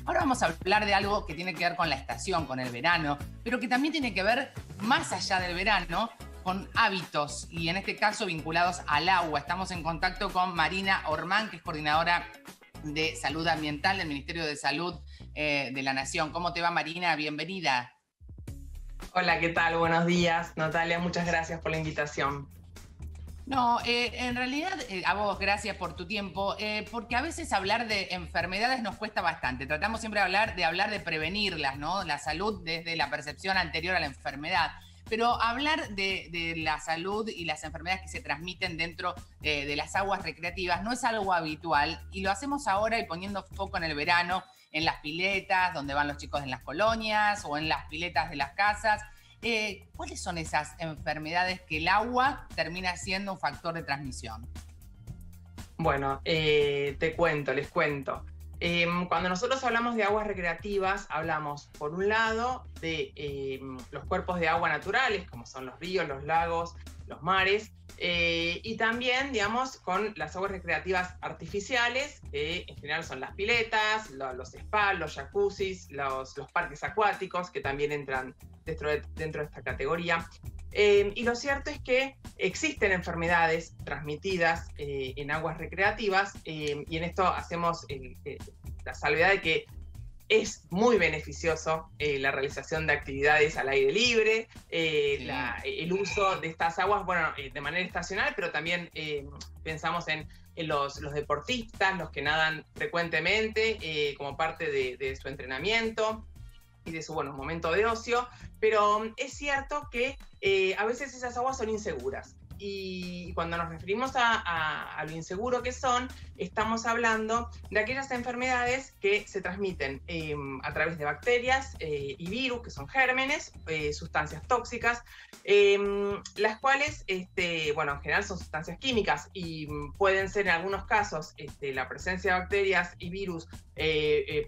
Ahora vamos a hablar de algo que tiene que ver con la estación, con el verano, pero que también tiene que ver, más allá del verano, con hábitos y en este caso vinculados al agua. Estamos en contacto con Marina Ormán, que es coordinadora de Salud Ambiental del Ministerio de Salud de la Nación. ¿Cómo te va, Marina? Bienvenida. Hola, ¿qué tal? Buenos días, Natalia. Muchas gracias por la invitación. No, en realidad a vos gracias por tu tiempo, porque a veces hablar de enfermedades nos cuesta bastante. Tratamos siempre de hablar de prevenirlas, ¿no? La salud desde la percepción anterior a la enfermedad. Pero hablar de la salud y las enfermedades que se transmiten dentro de las aguas recreativas no es algo habitual y lo hacemos ahora y poniendo foco en el verano, en las piletas, donde van los chicos en las colonias o en las piletas de las casas. ¿Cuáles son esas enfermedades que el agua termina siendo un factor de transmisión? Bueno, les cuento. Cuando nosotros hablamos de aguas recreativas, hablamos, por un lado, de los cuerpos de agua naturales, como son los ríos, los lagos, los mares, y también, digamos, con las aguas recreativas artificiales, que en general son las piletas, los spas, los jacuzzis, los parques acuáticos, que también entran dentro de esta categoría. Y lo cierto es que existen enfermedades transmitidas en aguas recreativas y en esto hacemos la salvedad de que es muy beneficioso la realización de actividades al aire libre, sí. El uso de estas aguas, bueno, de manera estacional, pero también pensamos en los deportistas, los que nadan frecuentemente como parte de su entrenamiento y de su momento de ocio, pero es cierto que a veces esas aguas son inseguras. Y cuando nos referimos a lo inseguro que son, estamos hablando de aquellas enfermedades que se transmiten a través de bacterias y virus, que son gérmenes, sustancias tóxicas, las cuales, en general son sustancias químicas y pueden ser en algunos casos la presencia de bacterias y virus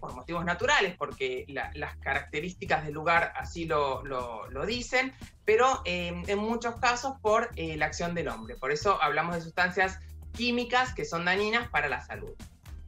por motivos naturales, porque las características del lugar así lo dicen, pero en muchos casos por la acción del hombre. Por eso hablamos de sustancias químicas que son dañinas para la salud.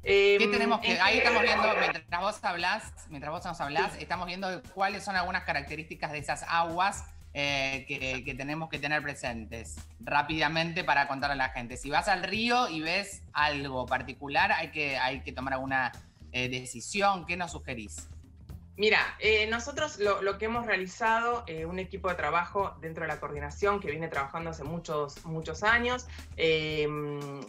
¿Qué tenemos que...? Ahí estamos viendo, mientras vos nos hablás, sí. Estamos viendo cuáles son algunas características de esas aguas que tenemos que tener presentes rápidamente para contar a la gente. Si vas al río y ves algo particular, hay que tomar alguna decisión. ¿Qué nos sugerís? Mira, nosotros lo que hemos realizado, un equipo de trabajo dentro de la coordinación que viene trabajando hace muchos años,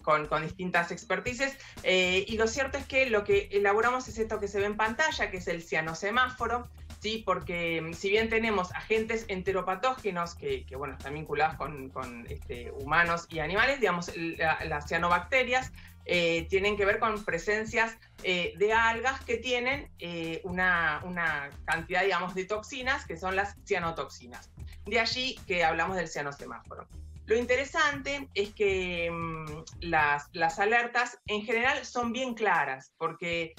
con distintas expertices, y lo cierto es que lo que elaboramos es esto que se ve en pantalla, que es el cianosemáforo, ¿sí? Porque si bien tenemos agentes enteropatógenos que están vinculados con humanos y animales, digamos, las cianobacterias tienen que ver con presencias de algas que tienen una cantidad, digamos, de toxinas, que son las cianotoxinas. De allí que hablamos del cianosemáforo. Lo interesante es que las alertas en general son bien claras, porque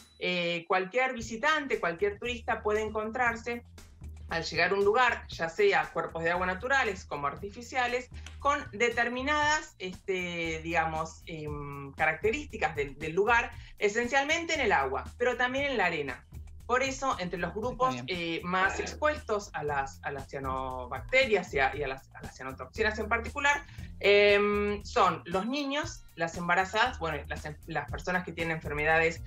cualquier visitante, cualquier turista puede encontrarse al llegar a un lugar, ya sea cuerpos de agua naturales como artificiales, con determinadas, características del lugar, esencialmente en el agua, pero también en la arena. Por eso, entre los grupos más expuestos a las cianobacterias y a las cianotoxinas en particular, son los niños, las embarazadas, las personas que tienen enfermedades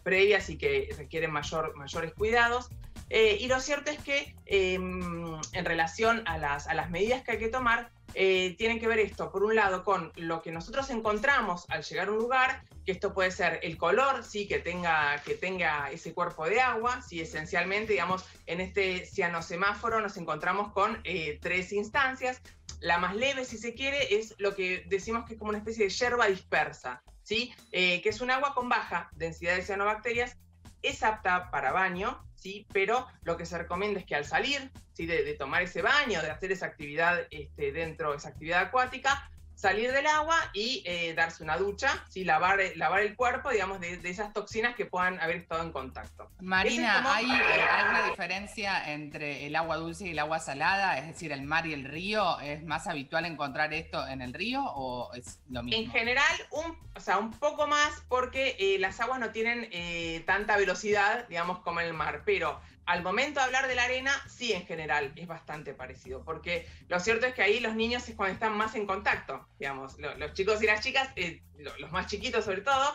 previas y que requieren mayores cuidados. Y lo cierto es que en relación a las medidas que hay que tomar, tienen que ver esto, por un lado, con lo que nosotros encontramos al llegar a un lugar, que esto puede ser el color, sí, que tenga ese cuerpo de agua, sí, esencialmente, digamos, en este cianosemáforo nos encontramos con 3 instancias. La más leve, si se quiere, es lo que decimos que es como una especie de yerba dispersa, ¿sí? Que es un agua con baja densidad de cianobacterias, es apta para baño, ¿sí? Pero lo que se recomienda es que al salir, ¿sí? de tomar ese baño, de hacer esa actividad esa actividad acuática, salir del agua y darse una ducha, ¿sí? lavar el cuerpo, digamos, de esas toxinas que puedan haber estado en contacto. Marina, ¿hay alguna diferencia entre el agua dulce y el agua salada? Es decir, el mar y el río. ¿Es más habitual encontrar esto en el río o es lo mismo? En general, un poco más porque las aguas no tienen tanta velocidad, digamos, como en el mar, pero al momento de hablar de la arena, sí, en general, es bastante parecido, porque lo cierto es que ahí los niños es cuando están más en contacto, digamos, los chicos y las chicas, los más chiquitos sobre todo,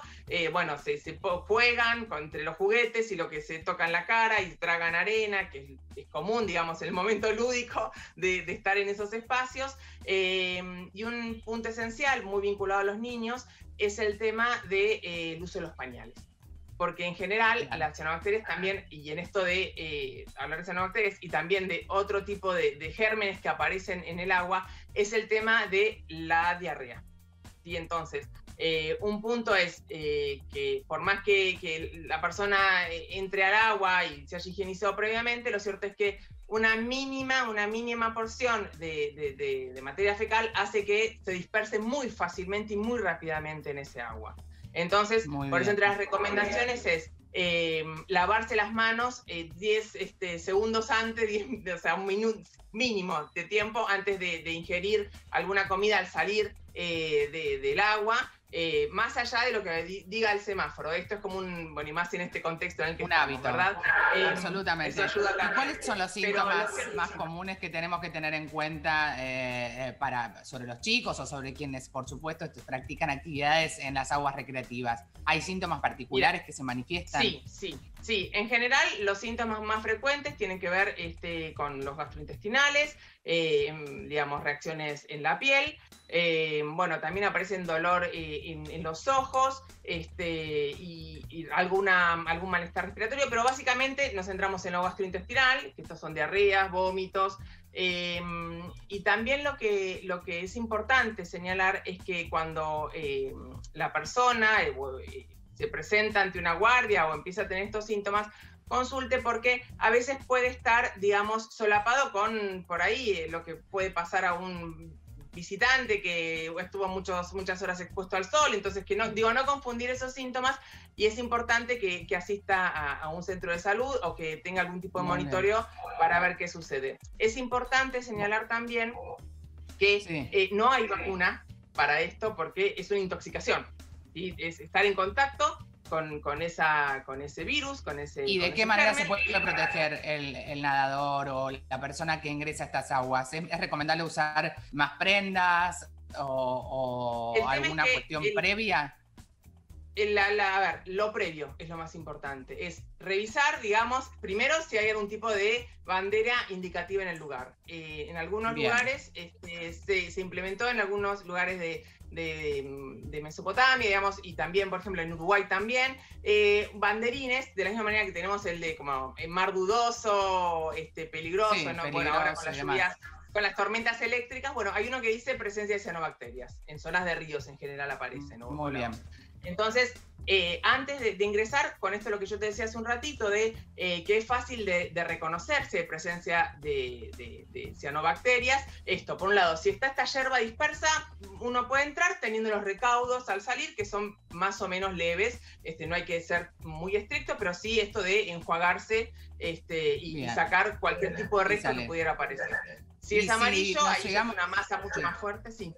bueno, se juegan entre los juguetes y lo que se toca en la cara y tragan arena, que es común, digamos, el momento lúdico de estar en esos espacios. Y un punto esencial, muy vinculado a los niños, es el tema del uso de los pañales. Porque en general las cianobacterias también, y en esto de hablar de cianobacterias y también de otro tipo de gérmenes que aparecen en el agua, es el tema de la diarrea. ¿Sí? Entonces, un punto es que por más que la persona entre al agua y se haya higienizado previamente, lo cierto es que una mínima porción de materia fecal hace que se disperse muy fácilmente y muy rápidamente en ese agua. Entonces, por eso entre las recomendaciones es lavarse las manos 10 segundos antes, o sea, un minuto mínimo de tiempo antes de ingerir alguna comida al salir del agua, más allá de lo que diga el semáforo. Esto es como bueno, y más en este contexto en el que un estamos, hábito, ¿verdad? Absolutamente. ¿Cuáles son los síntomas más comunes que tenemos que tener en cuenta sobre los chicos o sobre quienes, por supuesto, practican actividades en las aguas recreativas? ¿Hay síntomas particulares que se manifiestan? Sí. En general, los síntomas más frecuentes tienen que ver con los gastrointestinales, digamos, reacciones en la piel. Bueno, también aparecen dolor en los ojos y algún malestar respiratorio, pero básicamente nos centramos en lo gastrointestinal, que estos son diarreas, vómitos. Y también lo que es importante señalar es que cuando la persona se presenta ante una guardia o empieza a tener estos síntomas, consulte, porque a veces puede estar, digamos, solapado con, por ahí, lo que puede pasar a un visitante que estuvo muchas horas expuesto al sol, entonces no confundir esos síntomas, y es importante que asista a un centro de salud o que tenga algún tipo de monitoreo para ver qué sucede. Es importante señalar también que no hay vacuna para esto porque es una intoxicación, ¿sí? Es estar en contacto con ese virus, con ese ¿Y de qué manera se puede proteger el nadador o la persona que ingresa a estas aguas? ¿Es recomendable usar más prendas o alguna cuestión previa? A ver, lo previo es lo más importante. Es revisar, digamos, primero si hay algún tipo de bandera indicativa en el lugar. En algunos lugares se implementó, en algunos lugares de Mesopotamia, digamos, y también, por ejemplo, en Uruguay también, banderines, de la misma manera que tenemos el de como mar dudoso, peligroso, ¿no? Peligroso, bueno, ahora con las lluvias, con las tormentas eléctricas, bueno, hay uno que dice presencia de cianobacterias. En zonas de ríos en general aparecen, ¿no? Muy bien. Entonces, antes de ingresar, con esto lo que yo te decía hace un ratito, que es fácil de reconocer si hay presencia de cianobacterias, esto, por un lado, si está esta yerba dispersa, uno puede entrar teniendo los recaudos al salir, que son más o menos leves, no hay que ser muy estricto, pero sí esto de enjuagarse y sacar cualquier tipo de resto que pudiera aparecer. Si es amarillo, ahí es una masa mucho más fuerte, sí.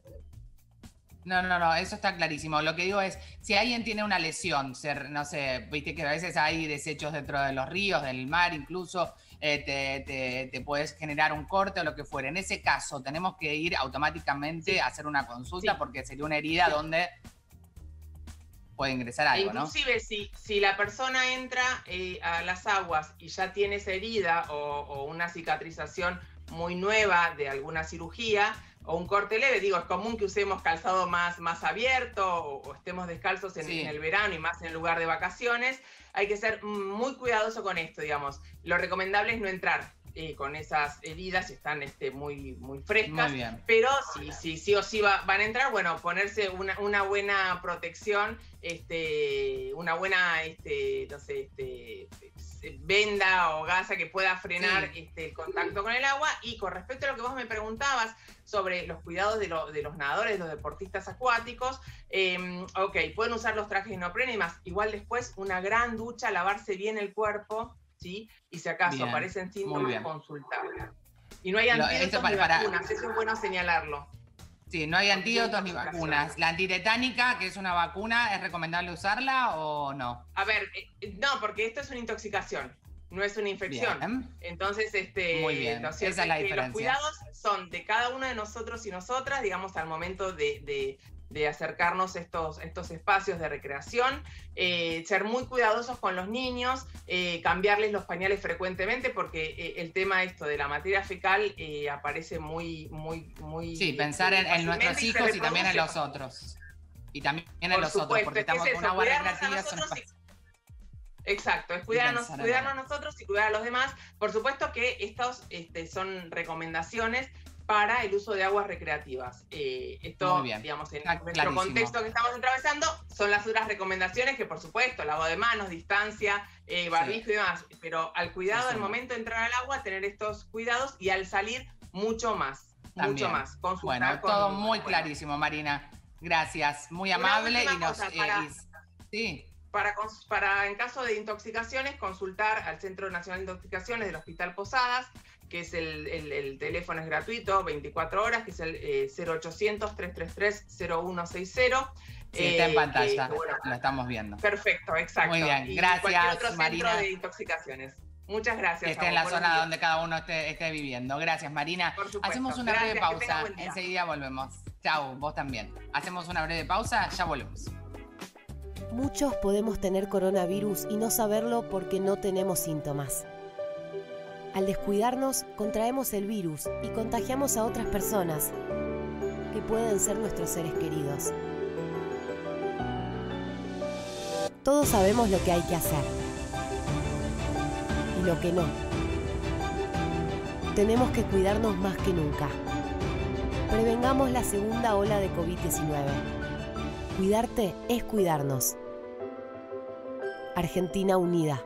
No, eso está clarísimo. Lo que digo es, si alguien tiene una lesión, no sé, viste que a veces hay desechos dentro de los ríos, del mar incluso, te puedes generar un corte o lo que fuera. En ese caso, tenemos que ir automáticamente a hacer una consulta porque sería una herida donde puede ingresar algo, inclusive, ¿no? Si la persona entra a las aguas y ya tiene esa herida o una cicatrización muy nueva de alguna cirugía, o un corte leve, digo, es común que usemos calzado más abierto o estemos descalzos en el verano y más en el lugar de vacaciones. Hay que ser muy cuidadoso con esto, digamos. Lo recomendable es no entrar con esas heridas si están muy frescas. Muy bien. Pero si sí o sí van a entrar, bueno, ponerse una buena protección, una buena, venda o gasa que pueda frenar el contacto con el agua. Y con respecto a lo que vos me preguntabas sobre los cuidados de los nadadores, los deportistas acuáticos, ok, pueden usar los trajes de neopreno y más. Igual después una gran ducha, lavarse bien el cuerpo, ¿sí? Y si acaso aparecen síntomas, consultar. Y no hay antídotos ni vacunas, eso es bueno señalarlo. Sí, no hay antídotos ni vacunas. ¿La antitetánica, que es una vacuna, es recomendable usarla o no? A ver, no, porque esto es una intoxicación, no es una infección. Bien. Entonces, muy bien. Esa es la diferencia. Los cuidados son de cada uno de nosotros y nosotras, digamos, al momento de acercarnos a estos espacios de recreación, ser muy cuidadosos con los niños, cambiarles los pañales frecuentemente, porque el tema de la materia fecal aparece muy... Sí, pensar en nuestros hijos y también en los otros. Y también en los otros, porque estamos con agua recreativa. Exacto, es cuidarnos nosotros y cuidar a los demás. Por supuesto que estos son recomendaciones para el uso de aguas recreativas. Esto, digamos, en nuestro contexto que estamos atravesando, son las otras recomendaciones que, por supuesto, lavado de manos, distancia, barbijo y demás. Pero al cuidado, al momento de entrar al agua, tener estos cuidados y al salir, mucho más. También. Mucho más. Bueno, todo muy clarísimo, Marina. Gracias, muy amable. Para en caso de intoxicaciones, consultar al Centro Nacional de Intoxicaciones del Hospital Posadas, que es el teléfono es gratuito, 24 horas, que es el 0800-333-0160. Sí, está en pantalla, lo estamos viendo. Perfecto, exacto. Muy bien, y gracias, cualquier otro Marina. Centro de intoxicaciones. Muchas gracias. Que esté en la zona donde cada uno esté viviendo. Gracias, Marina. Hacemos una breve pausa, enseguida volvemos. Chau, vos también. Hacemos una breve pausa, ya volvemos. Muchos podemos tener coronavirus y no saberlo porque no tenemos síntomas. Al descuidarnos, contraemos el virus y contagiamos a otras personas, que pueden ser nuestros seres queridos. Todos sabemos lo que hay que hacer y lo que no. Tenemos que cuidarnos más que nunca. Prevengamos la segunda ola de COVID-19. Cuidarte es cuidarnos. Argentina Unida.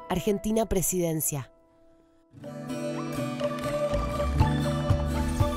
Argentina Presidencia.